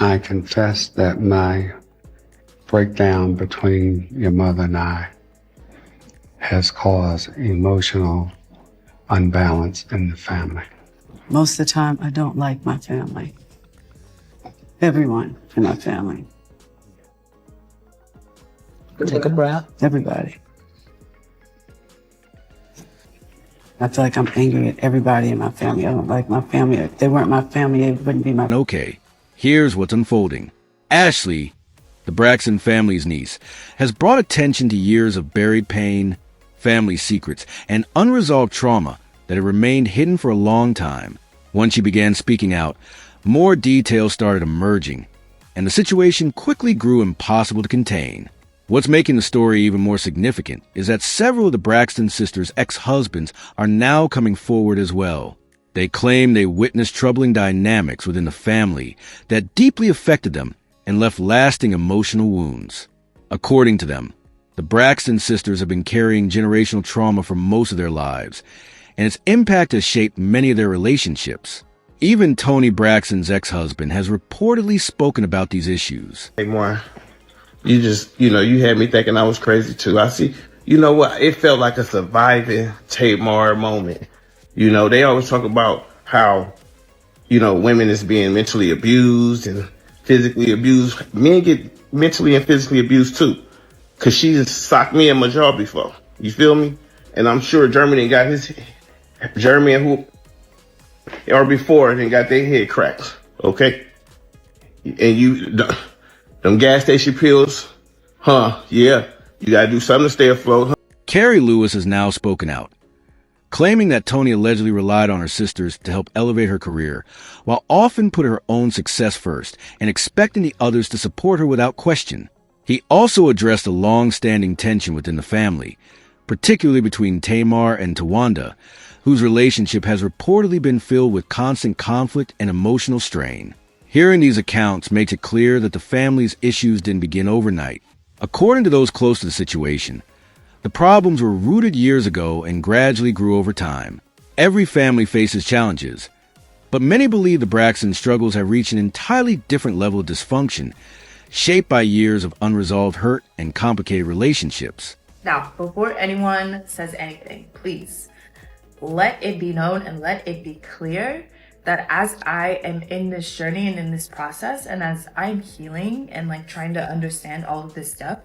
I confess that my breakdown between your mother and I has caused emotional unbalance in the family. Most of the time, I don't like my family. Everyone in my family. Take a breath. Everybody. I feel like I'm angry at everybody in my family. I don't like my family. If they weren't my family, it wouldn't be my... Okay, here's what's unfolding. Ashley, the Braxton family's niece, has brought attention to years of buried pain, family secrets, and unresolved trauma that had remained hidden for a long time. Once she began speaking out, more details started emerging, and the situation quickly grew impossible to contain. What's making the story even more significant is that several of the Braxton sisters' ex-husbands are now coming forward as well. They claim they witnessed troubling dynamics within the family that deeply affected them and left lasting emotional wounds. According to them, the Braxton sisters have been carrying generational trauma for most of their lives, and its impact has shaped many of their relationships. Even Toni Braxton's ex-husband has reportedly spoken about these issues. Hey, Moore, you had me thinking I was crazy too. I see, you know what? It felt like a surviving Tamar moment. They always talk about how, women is being mentally abused and physically abused. Men get mentally and physically abused too. Cause she just socked me in my jaw before. You feel me? And I'm sure Jeremy got before then got their head cracked. Okay. And them gas station pills, yeah, you gotta do something to stay afloat. Carrie Lewis has now spoken out, claiming that Toni allegedly relied on her sisters to help elevate her career, while often putting her own success first and expecting the others to support her without question. He also addressed a long-standing tension within the family, particularly between Tamar and Tawanda, whose relationship has reportedly been filled with constant conflict and emotional strain. Hearing these accounts makes it clear that the family's issues didn't begin overnight. According to those close to the situation, the problems were rooted years ago and gradually grew over time. Every family faces challenges, but many believe the Braxton struggles have reached an entirely different level of dysfunction, shaped by years of unresolved hurt and complicated relationships. Now, before anyone says anything, please let it be known and let it be clear that as I am in this journey and in this process, and as I'm healing and trying to understand all of this stuff,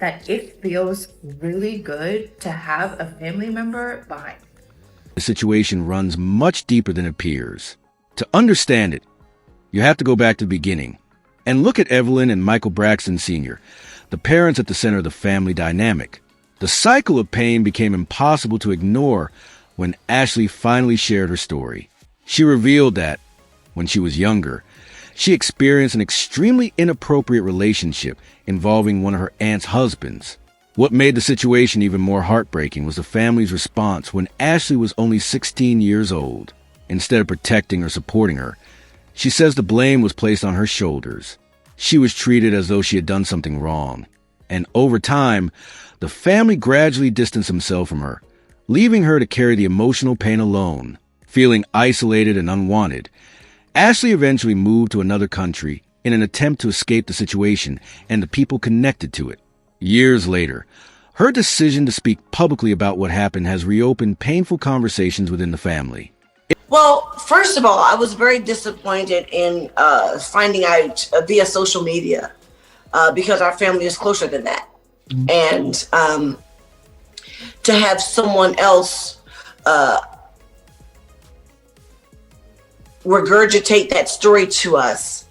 that it feels really good to have a family member behind. The situation runs much deeper than it appears. To understand it, you have to go back to the beginning and look at Evelyn and Michael Braxton Sr., the parents at the center of the family dynamic. The cycle of pain became impossible to ignore when Ashley finally shared her story. She revealed that, when she was younger, she experienced an extremely inappropriate relationship involving one of her aunt's husbands. What made the situation even more heartbreaking was the family's response when Ashley was only 16 years old. Instead of protecting or supporting her, she says the blame was placed on her shoulders. She was treated as though she had done something wrong. And over time, the family gradually distanced themselves from her, leaving her to carry the emotional pain alone. Feeling isolated and unwanted, Ashley eventually moved to another country in an attempt to escape the situation and the people connected to it. Years later, her decision to speak publicly about what happened has reopened painful conversations within the family. Well, first of all, I was very disappointed in finding out via social media because our family is closer than that. And to have someone else regurgitate that story to us.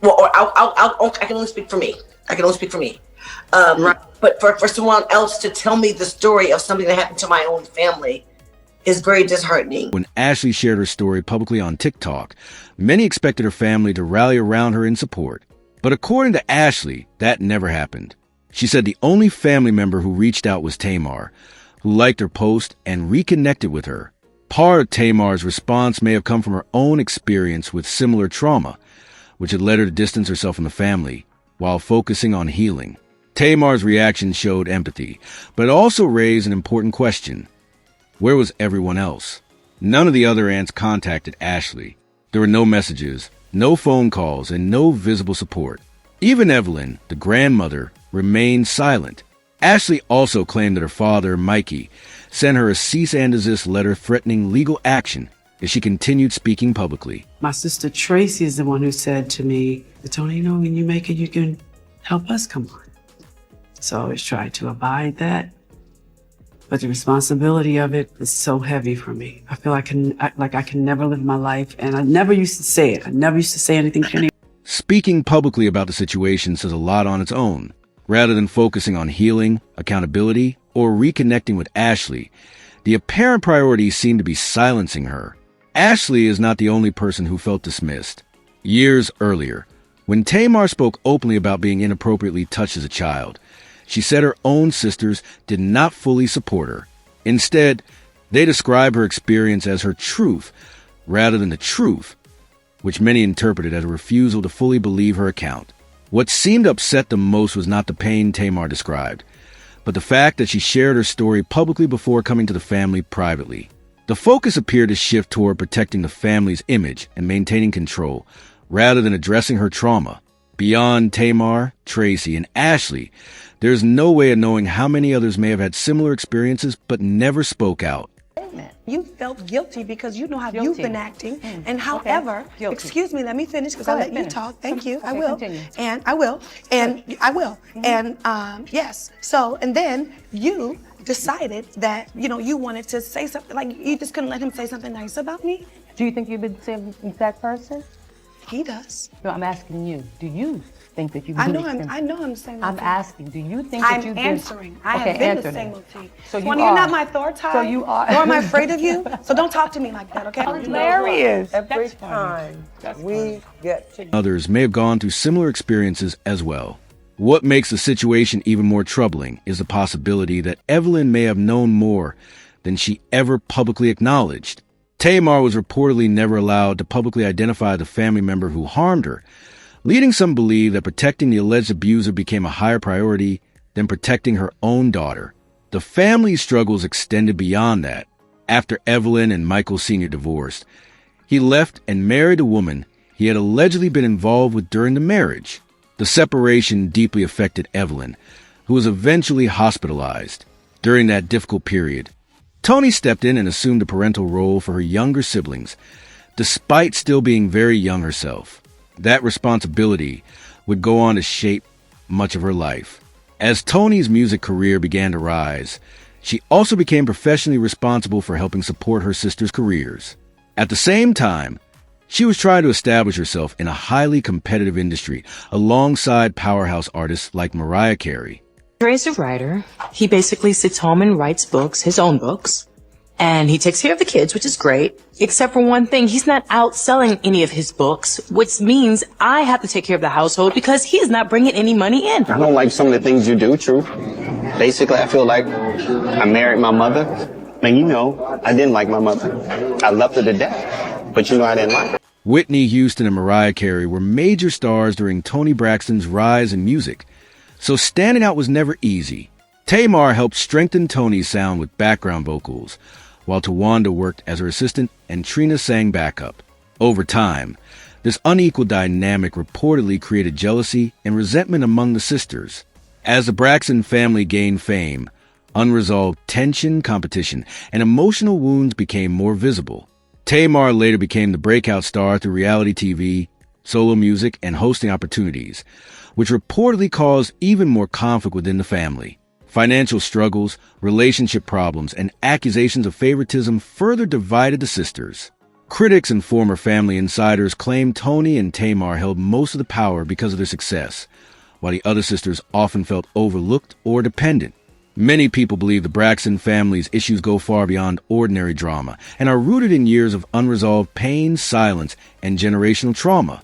Well, or I can only speak for me. Right. But for someone else to tell me the story of something that happened to my own family is very disheartening. When Ashley shared her story publicly on TikTok, many expected her family to rally around her in support. But according to Ashley, that never happened. She said the only family member who reached out was Tamar, who liked her post and reconnected with her. Part of Tamar's response may have come from her own experience with similar trauma, which had led her to distance herself from the family while focusing on healing. Tamar's reaction showed empathy, but it also raised an important question. Where was everyone else? None of the other aunts contacted Ashley. There were no messages, No phone calls and no visible support. Even Evelyn, the grandmother, remained silent. Ashley also claimed that her father, Mikey, sent her a cease and desist letter threatening legal action if she continued speaking publicly. My sister Tracy is the one who said to me, Toni, you know, when you make it, you can help us come on. So I always try to abide that. But the responsibility of it is so heavy for me. I feel I can never live my life. And I never used to say it. I never used to say anything to anyone. Speaking publicly about the situation says a lot on its own. Rather than focusing on healing, accountability, or reconnecting with Ashley, the apparent priorities seem to be silencing her. Ashley is not the only person who felt dismissed. Years earlier, when Tamar spoke openly about being inappropriately touched as a child, she said her own sisters did not fully support her. Instead, they described her experience as her truth rather than the truth, which many interpreted as a refusal to fully believe her account. What seemed to upset them most was not the pain Tamar described, but the fact that she shared her story publicly before coming to the family privately. The focus appeared to shift toward protecting the family's image and maintaining control, rather than addressing her trauma. Beyond Tamar, Tracy, and Ashley, there's no way of knowing how many others may have had similar experiences but never spoke out. You felt guilty because you know how you've been acting. And however, excuse me, let me finish because I let you talk. Thank you. I will. Continue. And I will. And I will. And yes. So, and then you decided that, you know, you wanted to say something, like you just couldn't let him say something nice about me. Do you think you've been the same exact person? He does. No, I'm asking you. Do you think that you've I been know the same? I know I'm the same. I'm asking, do you think that you've I'm answering. been... I have been the same OT. So you Toni, are. you're not my authority. So you are. Nor am I afraid of you. So don't talk to me like that, okay? Hilarious. Every time we get to Others may have gone through similar experiences as well. What makes the situation even more troubling is the possibility that Evelyn may have known more than she ever publicly acknowledged. Tamar was reportedly never allowed to publicly identify the family member who harmed her, leading some to believe that protecting the alleged abuser became a higher priority than protecting her own daughter. The family's struggles extended beyond that. After Evelyn and Michael Sr. divorced, he left and married a woman he had allegedly been involved with during the marriage. The separation deeply affected Evelyn, who was eventually hospitalized. During that difficult period, Toni stepped in and assumed a parental role for her younger siblings, despite still being very young herself. That responsibility would go on to shape much of her life. As Toni's music career began to rise, she also became professionally responsible for helping support her sisters' careers. At the same time, she was trying to establish herself in a highly competitive industry alongside powerhouse artists like Mariah Carey. Dre's a writer. He basically sits home and writes books, his own books. And he takes care of the kids, which is great. Except for one thing, he's not out selling any of his books, which means I have to take care of the household because he is not bringing any money in. I don't like some of the things you do, true. Basically, I feel like I married my mother. And you know, I didn't like my mother. I loved her to death, but you know I didn't like her. Whitney Houston and Mariah Carey were major stars during Toni Braxton's rise in music, so standing out was never easy. Tamar helped strengthen Toni's sound with background vocals, while Tawanda worked as her assistant and Trina sang backup. Over time, this unequal dynamic reportedly created jealousy and resentment among the sisters. As the Braxton family gained fame, unresolved tension, competition, and emotional wounds became more visible. Tamar later became the breakout star through reality TV, solo music, and hosting opportunities, which reportedly caused even more conflict within the family. Financial struggles, relationship problems, and accusations of favoritism further divided the sisters. Critics and former family insiders claim Toni and Tamar held most of the power because of their success, while the other sisters often felt overlooked or dependent. Many people believe the Braxton family's issues go far beyond ordinary drama and are rooted in years of unresolved pain, silence, and generational trauma.